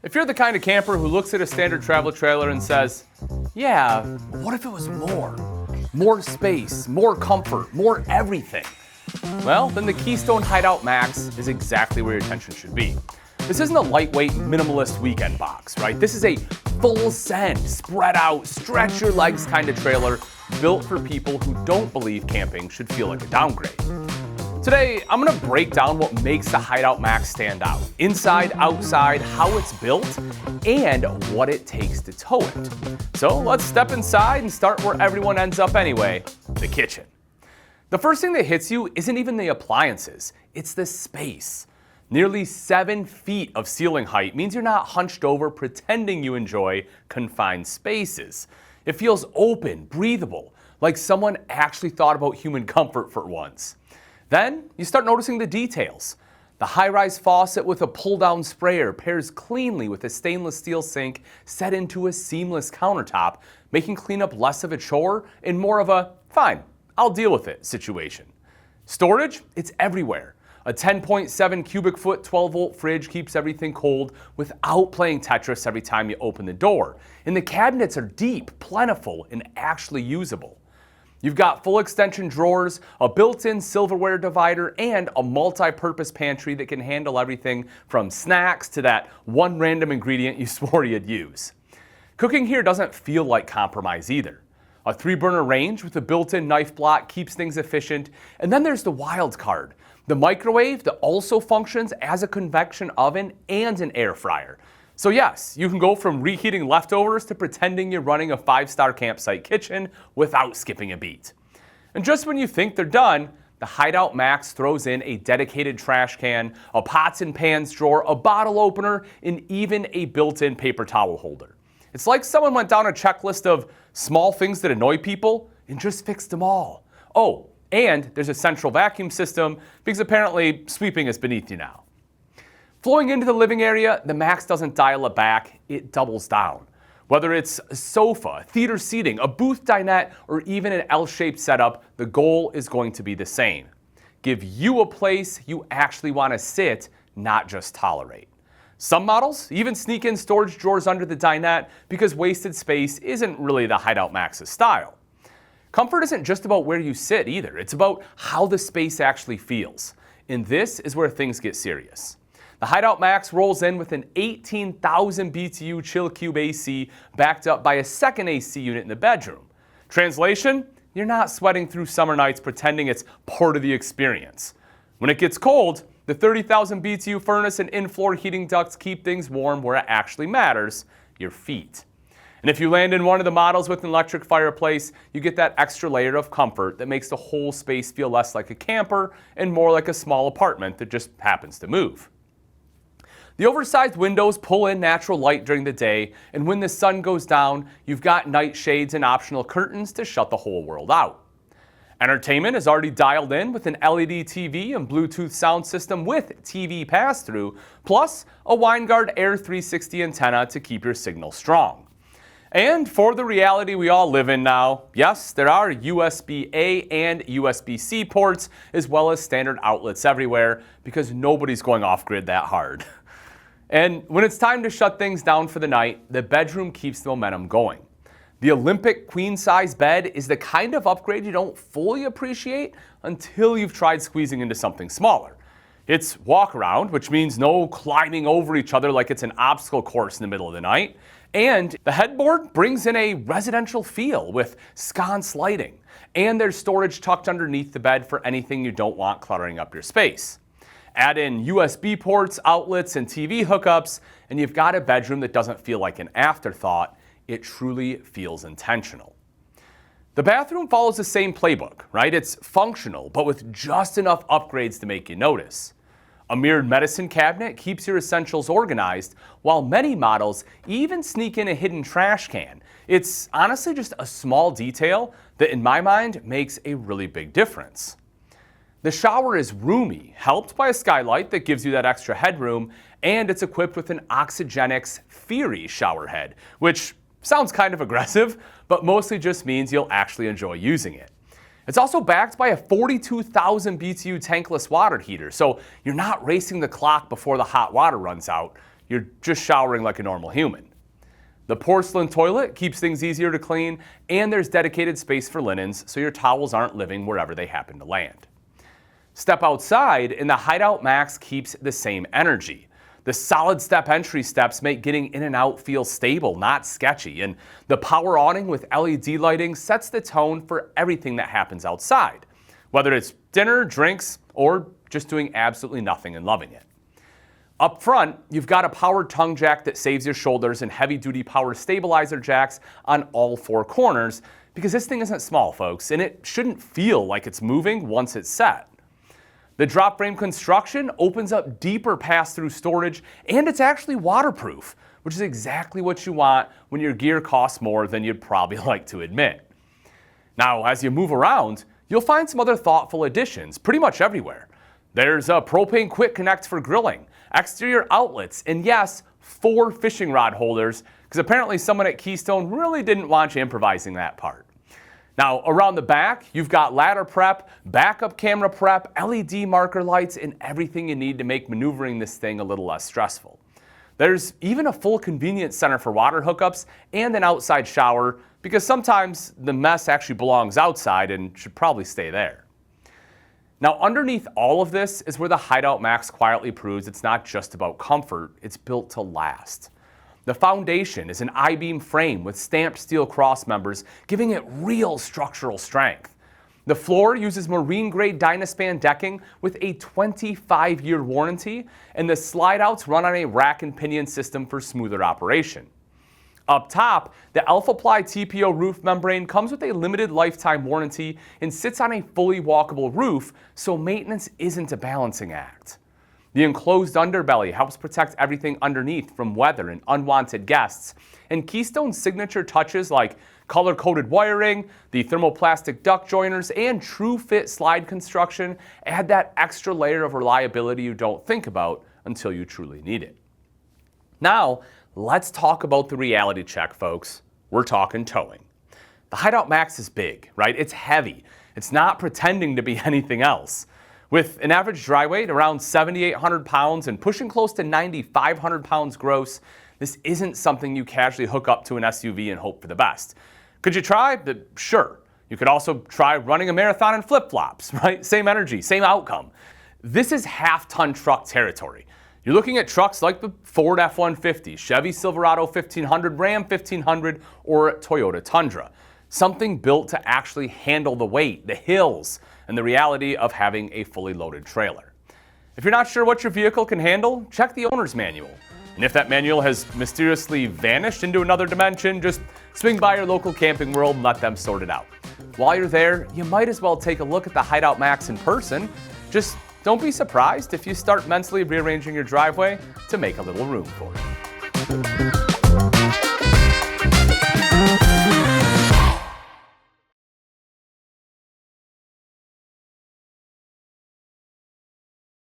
If you're the kind of camper who looks at a standard travel trailer and says, yeah, what if it was more? More space, more comfort, more everything. Well, then the Keystone Hideout MAX is exactly where your attention should be. This isn't a lightweight, minimalist weekend box, right? This is a full send, spread out, stretch your legs kind of trailer built for people who don't believe camping should feel like a downgrade. Today, I'm going to break down what makes the Hideout MAX stand out, inside, outside, how it's built, and what it takes to tow it. So let's step inside and start where everyone ends up anyway, the kitchen. The first thing that hits you isn't even the appliances, it's the space. Nearly 7 feet of ceiling height means you're not hunched over pretending you enjoy confined spaces. It feels open, breathable, like someone actually thought about human comfort for once. Then you start noticing the details. The high-rise faucet with a pull-down sprayer pairs cleanly with a stainless steel sink set into a seamless countertop, making cleanup less of a chore and more of a, fine, I'll deal with it situation. Storage, it's everywhere. A 10.7 cubic foot 12-volt fridge keeps everything cold without playing Tetris every time you open the door. And the cabinets are deep, plentiful, and actually usable. You've got full extension drawers, a built-in silverware divider, and a multi-purpose pantry that can handle everything from snacks to that one random ingredient you swore you'd use. Cooking here doesn't feel like compromise either. A 3-burner range with a built-in knife block keeps things efficient, and then there's the wild card, the microwave that also functions as a convection oven and an air fryer. So yes, you can go from reheating leftovers to pretending you're running a 5-star campsite kitchen without skipping a beat. And just when you think they're done, the Hideout MAX throws in a dedicated trash can, a pots and pans drawer, a bottle opener, and even a built-in paper towel holder. It's like someone went down a checklist of small things that annoy people and just fixed them all. Oh, and there's a central vacuum system because apparently sweeping is beneath you now. Flowing into the living area, the MAX doesn't dial it back, it doubles down. Whether it's a sofa, theater seating, a booth dinette, or even an L-shaped setup, the goal is going to be the same. Give you a place you actually want to sit, not just tolerate. Some models even sneak in storage drawers under the dinette because wasted space isn't really the Hideout MAX's style. Comfort isn't just about where you sit either, it's about how the space actually feels. And this is where things get serious. The Hideout MAX rolls in with an 18,000 BTU chill cube AC backed up by a second AC unit in the bedroom. Translation, you're not sweating through summer nights pretending it's part of the experience. When it gets cold, the 30,000 BTU furnace and in-floor heating ducts keep things warm where it actually matters, your feet. And if you land in one of the models with an electric fireplace, you get that extra layer of comfort that makes the whole space feel less like a camper and more like a small apartment that just happens to move. The oversized windows pull in natural light during the day, and when the sun goes down, you've got night shades and optional curtains to shut the whole world out. Entertainment is already dialed in with an LED TV and Bluetooth sound system with TV pass-through, plus a WineGuard Air 360 antenna to keep your signal strong. And for the reality we all live in now, yes, there are USB-A and USB-C ports, as well as standard outlets everywhere, because nobody's going off-grid that hard. And when it's time to shut things down for the night, the bedroom keeps the momentum going. The Olympic queen-size bed is the kind of upgrade you don't fully appreciate until you've tried squeezing into something smaller. It's walk-around, which means no climbing over each other like it's an obstacle course in the middle of the night. And the headboard brings in a residential feel with sconce lighting. And there's storage tucked underneath the bed for anything you don't want cluttering up your space. Add in USB ports, outlets, and TV hookups, and you've got a bedroom that doesn't feel like an afterthought. It truly feels intentional. The bathroom follows the same playbook, right? It's functional, but with just enough upgrades to make you notice. A mirrored medicine cabinet keeps your essentials organized, while many models even sneak in a hidden trash can. It's honestly just a small detail that, in my mind, makes a really big difference. The shower is roomy, helped by a skylight that gives you that extra headroom, and it's equipped with an Oxygenix Fury shower head, which sounds kind of aggressive, but mostly just means you'll actually enjoy using it. It's also backed by a 42,000 BTU tankless water heater, so you're not racing the clock before the hot water runs out. you're just showering like a normal human. The porcelain toilet keeps things easier to clean, and there's dedicated space for linens so your towels aren't living wherever they happen to land. Step outside, and the Hideout MAX keeps the same energy. The solid step entry steps make getting in and out feel stable, not sketchy, and the power awning with LED lighting sets the tone for everything that happens outside, whether it's dinner, drinks, or just doing absolutely nothing and loving it. Up front, you've got a powered tongue jack that saves your shoulders and heavy-duty power stabilizer jacks on all four corners, because this thing isn't small, folks, and it shouldn't feel like it's moving once it's set. The drop frame construction opens up deeper pass-through storage, and it's actually waterproof, which is exactly what you want when your gear costs more than you'd probably like to admit. Now, as you move around, you'll find some other thoughtful additions pretty much everywhere. There's a propane quick connect for grilling, exterior outlets, and yes, 4 fishing rod holders, because apparently someone at Keystone really didn't want you improvising that part. Now, around the back, you've got ladder prep, backup camera prep, LED marker lights, and everything you need to make maneuvering this thing a little less stressful. There's even a full convenience center for water hookups and an outside shower, because sometimes the mess actually belongs outside and should probably stay there. Now, underneath all of this is where the Hideout MAX quietly proves it's not just about comfort, it's built to last. The foundation is an I-beam frame with stamped steel cross members, giving it real structural strength. The floor uses marine-grade Dynaspan decking with a 25-year warranty, and the slide-outs run on a rack and pinion system for smoother operation. Up top, the AlphaPly TPO roof membrane comes with a limited lifetime warranty and sits on a fully walkable roof, so maintenance isn't a balancing act. The enclosed underbelly helps protect everything underneath from weather and unwanted guests, and Keystone's signature touches like color-coded wiring, the thermoplastic duct joiners, and true fit slide construction add that extra layer of reliability you don't think about until you truly need it. Now, let's talk about the reality check, folks. We're talking towing. The Hideout MAX is big, right? It's heavy. It's not pretending to be anything else. With an average dry weight around 7,800 pounds and pushing close to 9,500 pounds gross, this isn't something you casually hook up to an SUV and hope for the best. Could you try? Sure. You could also try running a marathon in flip-flops, right? Same energy, same outcome. This is half-ton truck territory. You're looking at trucks like the Ford F-150, Chevy Silverado 1500, Ram 1500, or Toyota Tundra. Something built to actually handle the weight, the hills, and the reality of having a fully loaded trailer. If you're not sure what your vehicle can handle, check the owner's manual. And if that manual has mysteriously vanished into another dimension, just swing by your local Camping World and let them sort it out. While you're there, you might as well take a look at the Hideout MAX in person. Just don't be surprised if you start mentally rearranging your driveway to make a little room for it.